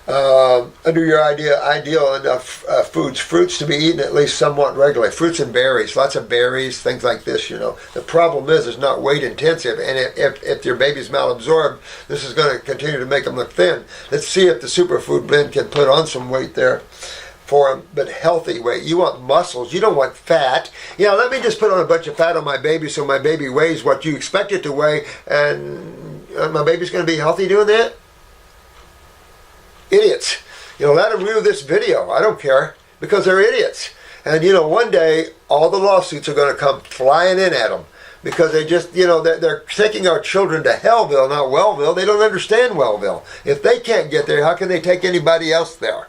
Under your ideal enough fruits to be eaten at least somewhat regularly. Fruits and berries, lots of berries, things like this, The problem is it's not weight intensive, and if your baby's malabsorbed, this is going to continue to make them look thin. Let's see if the superfood blend can put on some weight there for them, but healthy weight. You want muscles, you don't want fat. Let me just put on a bunch of fat on my baby so my baby weighs what you expect it to weigh, and my baby's going to be healthy doing that? Idiots. Let them view this video. I don't care, because they're idiots. And one day all the lawsuits are going to come flying in at them, because they just, they're taking our children to Hellville, not Wellville. They don't understand Wellville. If they can't get there, how can they take anybody else there?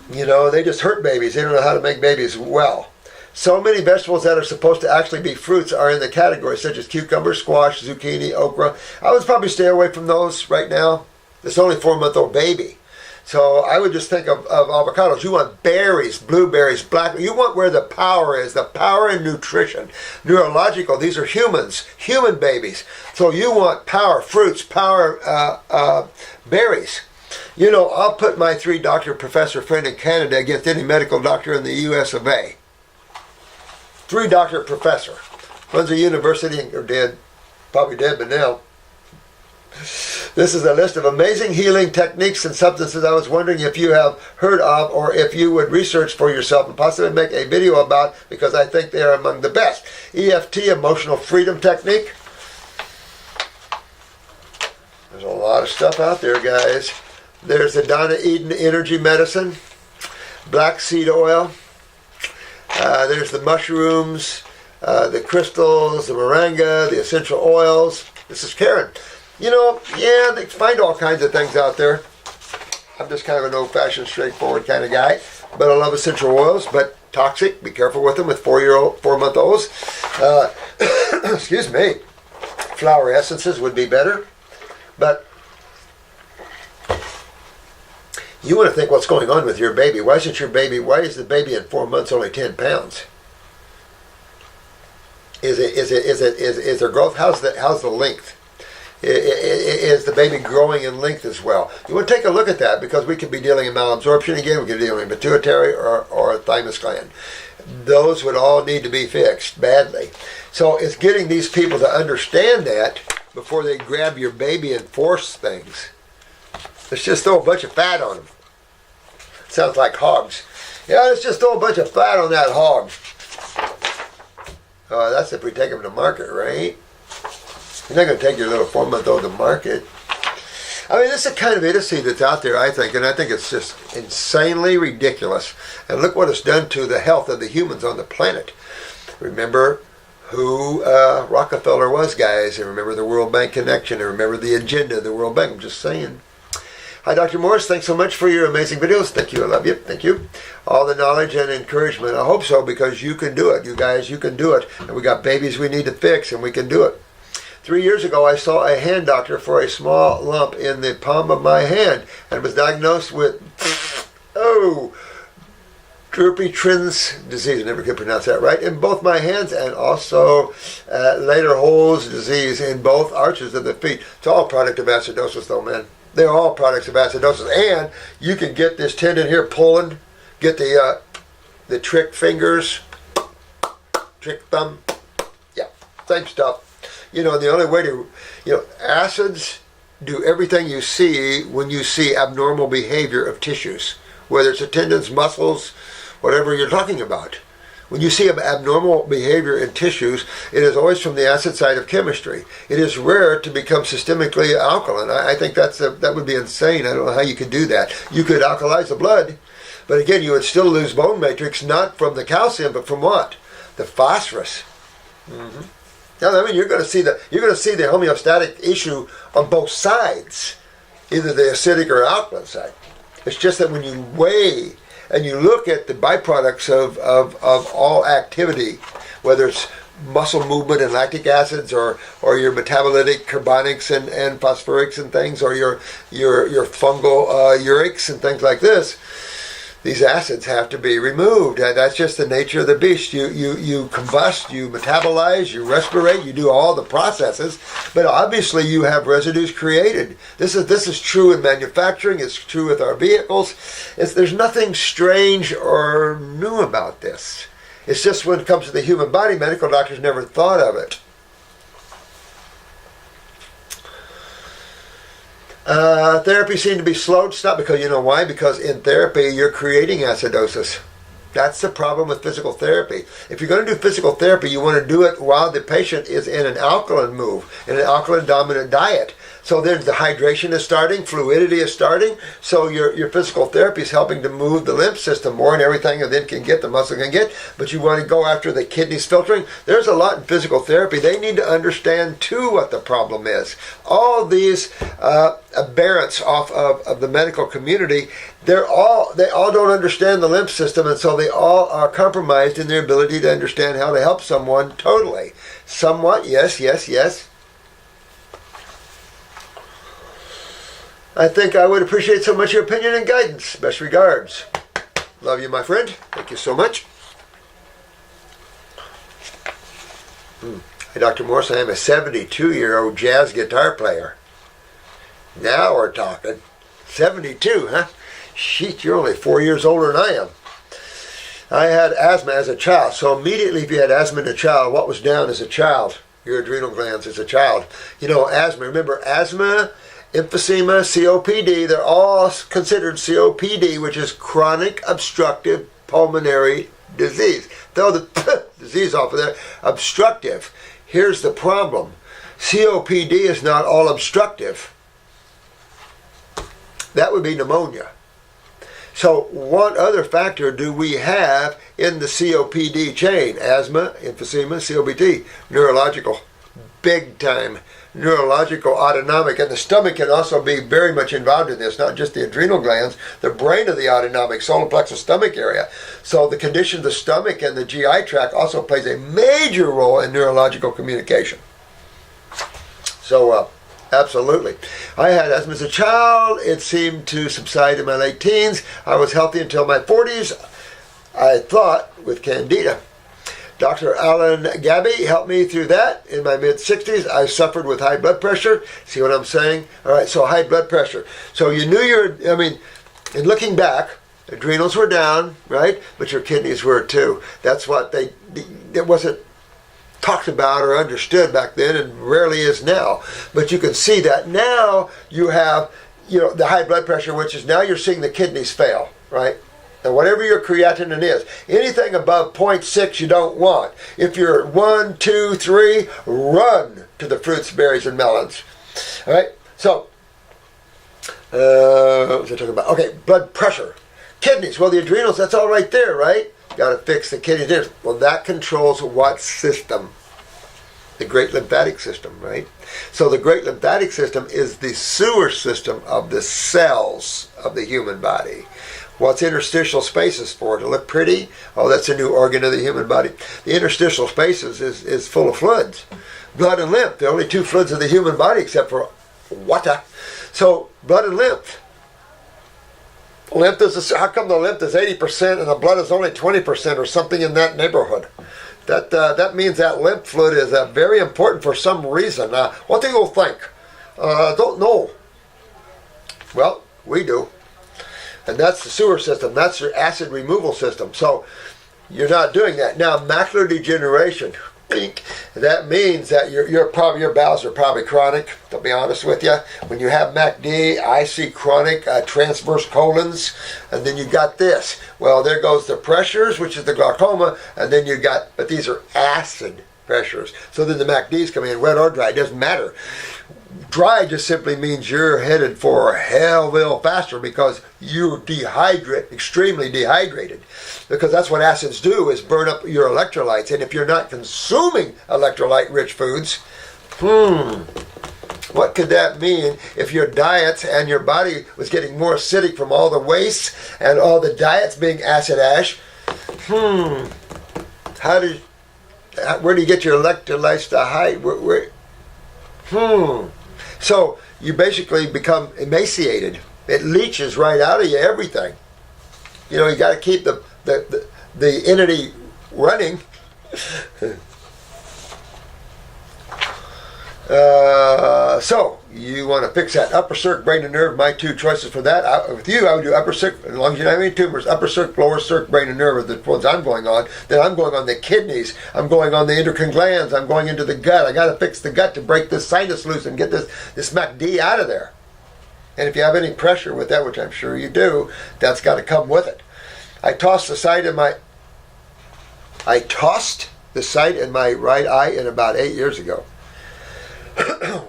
They just hurt babies. They don't know how to make babies well. So many vegetables that are supposed to actually be fruits are in the category, such as cucumber, squash, zucchini, okra. I would probably stay away from those right now. It's only 4-month-old baby. So I would just think of avocados. You want berries, blueberries, black. You want where the power is, the power in nutrition. Neurological, these are humans, human babies. So you want power, fruits, power, berries. I'll put my 3-doctor professor friend in Canada against any medical doctor in the US of A. 3-doctor professor. Runs a university, or dead, probably dead, but now. This is a list of amazing healing techniques and substances I was wondering if you have heard of or if you would research for yourself and possibly make a video about, because I think they are among the best. EFT, Emotional Freedom Technique. There's a lot of stuff out there, guys. There's the Donna Eden Energy Medicine, Black Seed Oil. There's the mushrooms, the crystals, the moringa, the essential oils. This is Karen. You know, yeah, they find all kinds of things out there. I'm just kind of an old-fashioned, straightforward kind of guy. But I love essential oils, but toxic. Be careful with them with 4-month-olds. Excuse me. Flower essences would be better. But you want to think what's going on with your baby. Why is the baby in 4 months only 10 pounds? Is there growth? How's the length? Is the baby growing in length as well? You want to take a look at that, because we could be dealing in malabsorption again. We could be dealing in pituitary or a thymus gland. Those would all need to be fixed badly. So it's getting these people to understand that before they grab your baby and force things. Let's just throw a bunch of fat on them. Sounds like hogs. Yeah, let's just throw a bunch of fat on that hog. That's if we take them to market, right? You're not going to take your little 4-month-old to market. I mean, this is the kind of idiocy that's out there, I think, and I think it's just insanely ridiculous. And look what it's done to the health of the humans on the planet. Remember who Rockefeller was, guys, and remember the World Bank connection, and remember the agenda of the World Bank. I'm just saying. Hi, Dr. Morse. Thanks so much for your amazing videos. Thank you. I love you. Thank you. All the knowledge and encouragement. I hope so, because you can do it. You guys, you can do it. And we got babies we need to fix, and we can do it. 3 years ago, I saw a hand doctor for a small lump in the palm of my hand and was diagnosed with, Dupuytren's disease. I never could pronounce that right. In both my hands, and also Lederhoel's disease in both arches of the feet. It's all a product of acidosis, though, man. They're all products of acidosis. And you can get this tendon here pulling, get the trick fingers, trick thumb. Yeah, same stuff. You know, the only way to, acids do everything you see when you see abnormal behavior of tissues, whether it's the tendons, muscles, whatever you're talking about. When you see abnormal behavior in tissues, it is always from the acid side of chemistry. It is rare to become systemically alkaline. I think that would be insane. I don't know how you could do that. You could alkalize the blood, but again, you would still lose bone matrix, not from the calcium, but from what? The phosphorus. Mm-hmm. Now, I mean, you're going to see the homeostatic issue on both sides, either the acidic or alkaline side. It's just that when you weigh and you look at the byproducts of all activity, whether it's muscle movement and lactic acids, or your metabolitic carbonics and phosphorics and things, or your fungal urics and things like this, these acids have to be removed. That's just the nature of the beast. You combust, you metabolize, you respirate, you do all the processes, but obviously you have residues created. This is true in manufacturing. It's true with our vehicles. There's nothing strange or new about this. It's just when it comes to the human body, medical doctors never thought of it. Therapy seemed to be slowed, stopped, because you know why? Because in therapy you're creating acidosis. That's the problem with physical therapy. If you're going to do physical therapy, you want to do it while the patient is in an alkaline move, in an alkaline dominant diet. So there's the hydration is starting, fluidity is starting, so your physical therapy is helping to move the lymph system more and everything, and then can get, the muscle can get, but you want to go after the kidneys filtering. There's a lot in physical therapy. They need to understand too what the problem is. All these aberrants off of the medical community, they all don't understand the lymph system, and so they all are compromised in their ability to understand how to help someone totally. Somewhat, yes. I think I would appreciate so much your opinion and guidance. Best regards. Love you, my friend. Thank you so much. Hey, Dr. Morse, I am a 72-year-old jazz guitar player. Now we're talking. 72, huh? Sheet, you're only 4 years older than I am. I had asthma as a child, so immediately if you had asthma as a child, what was down as a child? your adrenal glands as a child. You know, asthma. Remember, asthma, emphysema, COPD, they're all considered COPD, which is chronic obstructive pulmonary disease. Throw the disease off of there. Obstructive. Here's the problem. COPD is not all obstructive. That would be pneumonia. So what other factor do we have in the COPD chain? Asthma, emphysema, COPD, neurological, big time. Neurological, autonomic, and the stomach can also be very much involved in this, not just the adrenal glands, the brain of the autonomic, solar plexus stomach area. So the condition of the stomach and the GI tract also plays a major role in neurological communication. So, absolutely. I had asthma as a child. It seemed to subside in my late teens. I was healthy until my 40s, I thought, with candida. Dr. Alan Gabby helped me through that. In my mid-60s, I suffered with high blood pressure. See what I'm saying? All right, so high blood pressure. So you knew in looking back, adrenals were down, right? But your kidneys were too. That's what it wasn't talked about or understood back then, and rarely is now. But you can see that now you have, the high blood pressure, which is now you're seeing the kidneys fail, right? And whatever your creatinine is, anything above 0.6 you don't want. If you're 1, 2, 3, run to the fruits, berries, and melons. All right. So, what was I talking about? Okay, blood pressure, kidneys. Well, the adrenals, that's all right there, right? Got to fix the kidneys. Well, that controls what system? The great lymphatic system, right? So the great lymphatic system is the sewer system of the cells of the human body. What's interstitial spaces for? To look pretty? Oh, that's a new organ of the human body. The interstitial spaces is full of fluids. Blood and lymph, the only two fluids of the human body except for water. So, blood and lymph. How come the lymph is 80% and the blood is only 20% or something in that neighborhood? That means that lymph fluid is very important for some reason. What do you think? Don't know. Well, we do. And that's the sewer system. That's your acid removal system. So you're not doing that. Now, macular degeneration. That means that your bowels are probably chronic, to be honest with you. When you have MACD, I see chronic transverse colons, and then you got this. Well, there goes the pressures, which is the glaucoma, and then but these are acid pressures. So then the MACDs come in, wet or dry, it doesn't matter. Dry just simply means you're headed for hellville faster because you're extremely dehydrated. Because that's what acids do, is burn up your electrolytes. And if you're not consuming electrolyte-rich foods, what could that mean if your diets and your body was getting more acidic from all the waste and all the diets being acid ash? Where do you get your electrolytes to hide? So you basically become emaciated. It leaches right out of you, everything. You got to keep the entity running. So you want to fix that upper circ, brain and nerve. My two choices for that. With you, I would do upper circ, as long as you don't have any tumors. Upper circ, lower circ, brain and nerve are the ones I'm going on. Then I'm going on the kidneys. I'm going on the endocrine glands. I'm going into the gut. I got to fix the gut to break this sinus loose and get this MACD out of there. And if you have any pressure with that, which I'm sure you do, that's got to come with it. I tossed the sight in my right eye in about 8 years ago.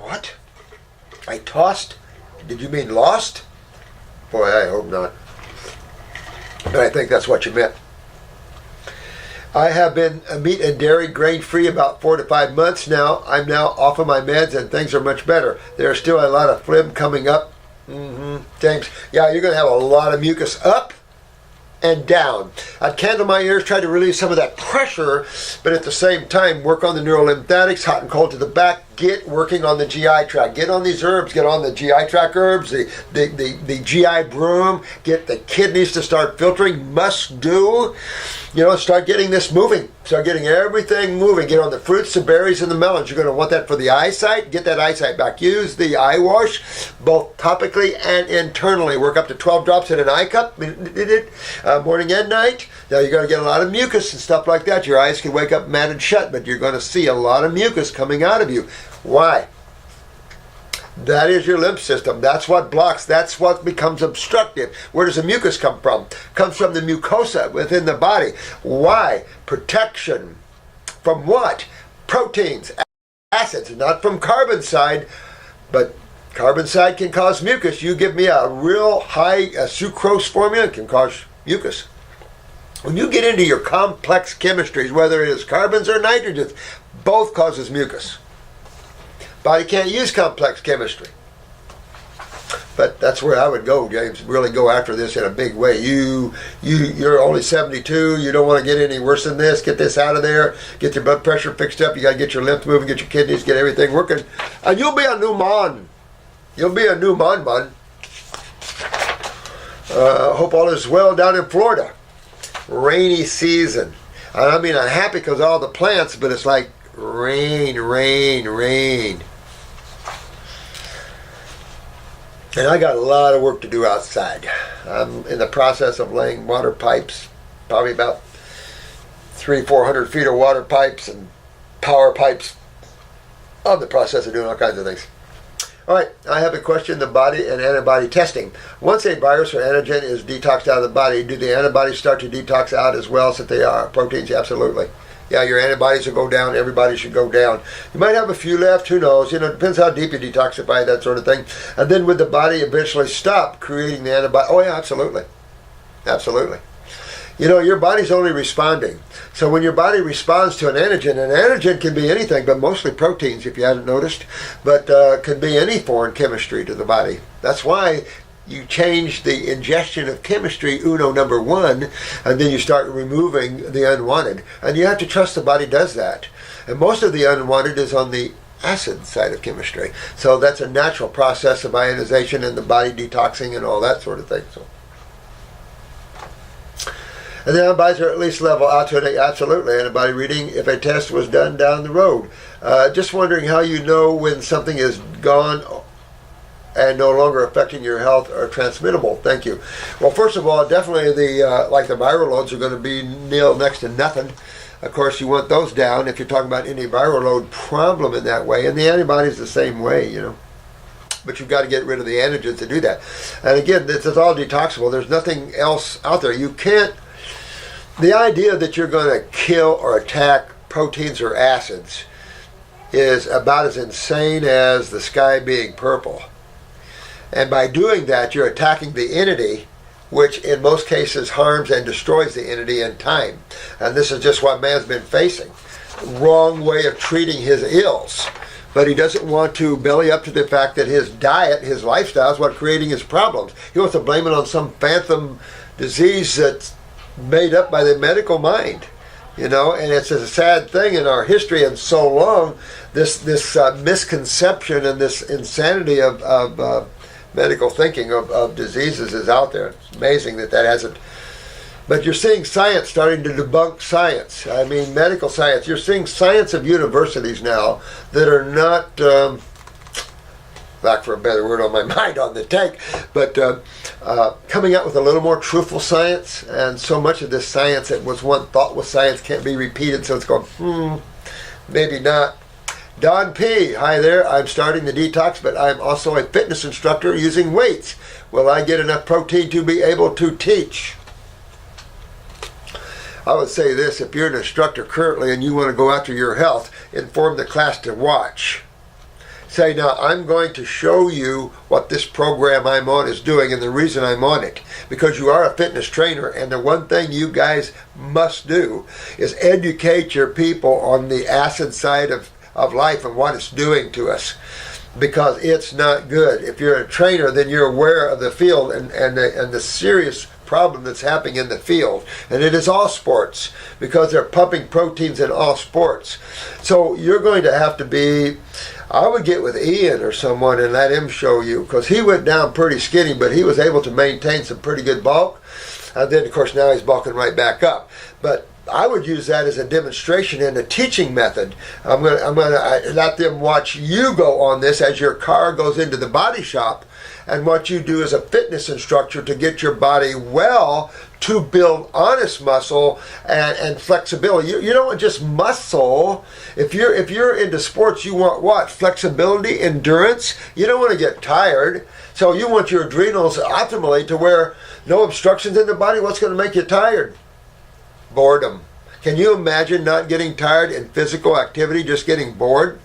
What? I tossed? Did you mean lost? Boy, I hope not. But I think that's what you meant. I have been meat and dairy grain-free about 4 to 5 months now. I'm now off of my meds and things are much better. There's still a lot of phlegm coming up. James, yeah, you're going to have a lot of mucus up and down. I'd candle my ears, try to relieve some of that pressure, but at the same time work on the neurolymphatics, hot and cold to the back, get working on the GI tract. Get on these herbs. Get on the GI tract herbs, the GI broom. Get the kidneys to start filtering. Must do. Start getting this moving. Start getting everything moving. Get on the fruits, the berries, and the melons. You're going to want that for the eyesight. Get that eyesight back. Use the eye wash, both topically and internally. Work up to 12 drops in an eye cup, morning and night. Now you're going to get a lot of mucus and stuff like that. Your eyes can wake up matted shut, but you're going to see a lot of mucus coming out of you. Why? That is your lymph system. That's what blocks. That's what becomes obstructive. Where does the mucus come from? Comes from the mucosa within the body. Why? Protection. From what? Proteins, acids, not from carbon side, but carbon side can cause mucus. You give me a real high sucrose formula, it can cause mucus. When you get into your complex chemistries, whether it is carbons or nitrogens, both causes mucus. Body can't use complex chemistry. But that's where I would go, James. Really go after this in a big way. You're only 72. You don't want to get any worse than this. Get this out of there. Get your blood pressure fixed up. You got to get your lymph moving, get your kidneys, get everything working. And you'll be a new man. You'll be a new man. Hope all is well down in Florida. Rainy season. I'm happy because of all the plants, but it's like rain. And I got a lot of work to do outside. I'm in the process of laying water pipes, probably about 300-400 feet of water pipes and power pipes. I'm in the process of doing all kinds of things. All right, I have a question, the body and antibody testing. Once a virus or antigen is detoxed out of the body, do the antibodies start to detox out as well since they are proteins? Absolutely. Yeah, your antibodies will go down. Everybody should go down. You might have a few left. Who knows? It depends how deep you detoxify, that sort of thing. And then would the body eventually stop creating the antibody? Oh, yeah, absolutely. Absolutely. Your body's only responding. So when your body responds to an antigen can be anything, but mostly proteins, if you hadn't noticed, but can be any foreign chemistry to the body. That's why you change the ingestion of chemistry, number one, and then you start removing the unwanted. And you have to trust the body does that. And most of the unwanted is on the acid side of chemistry. So that's a natural process of ionization and the body detoxing and all that sort of thing. So. And the antibodies are at least level out to an absolutely antibody reading if a test was done down the road. Just wondering how you know when something is gone and no longer affecting your health or transmittable. Thank you. Well, first of all, definitely the viral loads are going to be next to nothing. Of course, you want those down if you're talking about any viral load problem in that way. And the antibodies the same way, But you've got to get rid of the antigens to do that. And again, this is all detoxable. There's nothing else out there. You can't. The idea that you're going to kill or attack proteins or acids is about as insane as the sky being purple. And by doing that, you're attacking the entity, which in most cases harms and destroys the entity in time. And this is just what man's been facing. Wrong way of treating his ills. But he doesn't want to belly up to the fact that his diet, his lifestyle is what's creating his problems. He wants to blame it on some phantom disease that's made up by the medical mind. And it's a sad thing in our history and so long, this misconception and this insanity of medical thinking of diseases is out there. It's amazing that hasn't. But you're seeing science starting to debunk science. Medical science. You're seeing science of universities now that are not, lack for a better word on my mind on the take, but coming out with a little more truthful science. And so much of this science that was once thought was science can't be repeated. So it's going, maybe not. Don P. Hi there. I'm starting the detox, but I'm also a fitness instructor using weights. Will I get enough protein to be able to teach? I would say this, if you're an instructor currently and you want to go after your health, inform the class to watch. Say, now I'm going to show you what this program I'm on is doing and the reason I'm on it. Because you are a fitness trainer, and the one thing you guys must do is educate your people on the acid side of life and what it's doing to us, because it's not good. If you're a trainer, then you're aware of the field and the serious problem that's happening in the field. And it is all sports, because they're pumping proteins in all sports. So you're going to have to be, I would get with Ian or someone and let him show you, because he went down pretty skinny, but he was able to maintain some pretty good bulk. And then, of course, now he's bulking right back up. But I would use that as a demonstration and a teaching method. I'm gonna let them watch you go on this as your car goes into the body shop, and what you do as a fitness instructor to get your body well, to build honest muscle and flexibility. You don't want just muscle. If you're into sports, you want what? Flexibility, endurance. You don't want to get tired. So you want your adrenals optimally to where no obstructions in the body. What's going to make you tired? Boredom. Can you imagine not getting tired in physical activity, just getting bored?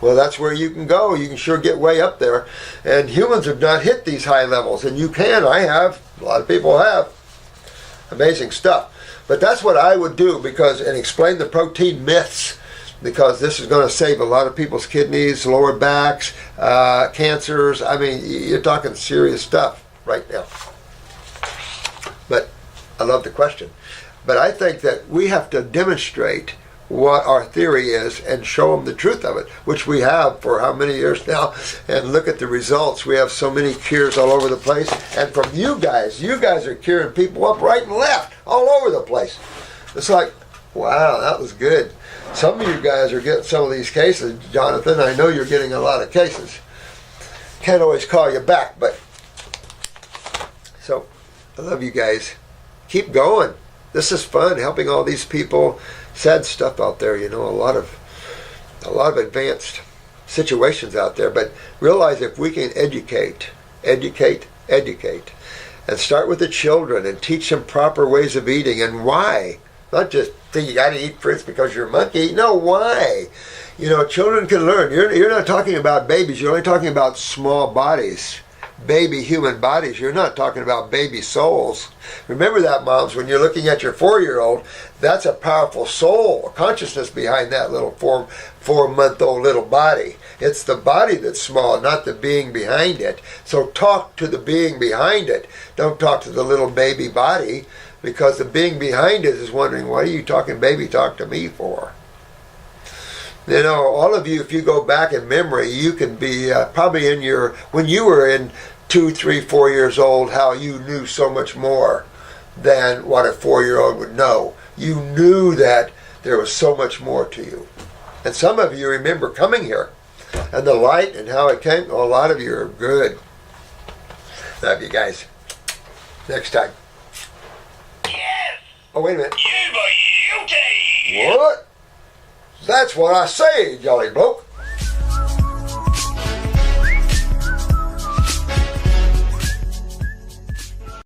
Well, that's where you can go. You can sure get way up there. And humans have not hit these high levels. And you can. I have. A lot of people have. Amazing stuff. But that's what I would do, and explain the protein myths, because this is going to save a lot of people's kidneys, lower backs, cancers. I mean, you're talking serious stuff right now. But I love the question. But I think that we have to demonstrate what our theory is and show them the truth of it, which we have for how many years now, and look at the results. We have so many cures all over the place, and from you guys are curing people up right and left, all over the place. It's like, wow, that was good. Some of you guys are getting some of these cases. Jonathan, I know you're getting a lot of cases. Can't always call you back, but so I love you guys. Keep going. This is fun, helping all these people. Sad stuff out there, a lot of advanced situations out there. But realize, if we can educate, and start with the children and teach them proper ways of eating and why. Not just think you got to eat fruits because you're a monkey. No, why? Children can learn. You're not talking about babies. You're only talking about small bodies. Baby human bodies. You're not talking about baby souls. Remember that, moms, when you're looking at your 4-year-old, that's a powerful soul, a consciousness behind that little 4-month-old little body. It's the body that's small, not the being behind it. So talk to the being behind it. Don't talk to the little baby body, because the being behind it is wondering, what are you talking baby talk to me for? All of you, if you go back in memory, you can be probably when you were in 2, 3, 4 years old, how you knew so much more than what a 4-year-old would know. You knew that there was so much more to you. And some of you remember coming here and the light and how it came. A lot of you are good. Love you guys. Next time. Yes. Oh, wait a minute. You, boy, you take. What? That's what I say, jolly bloke.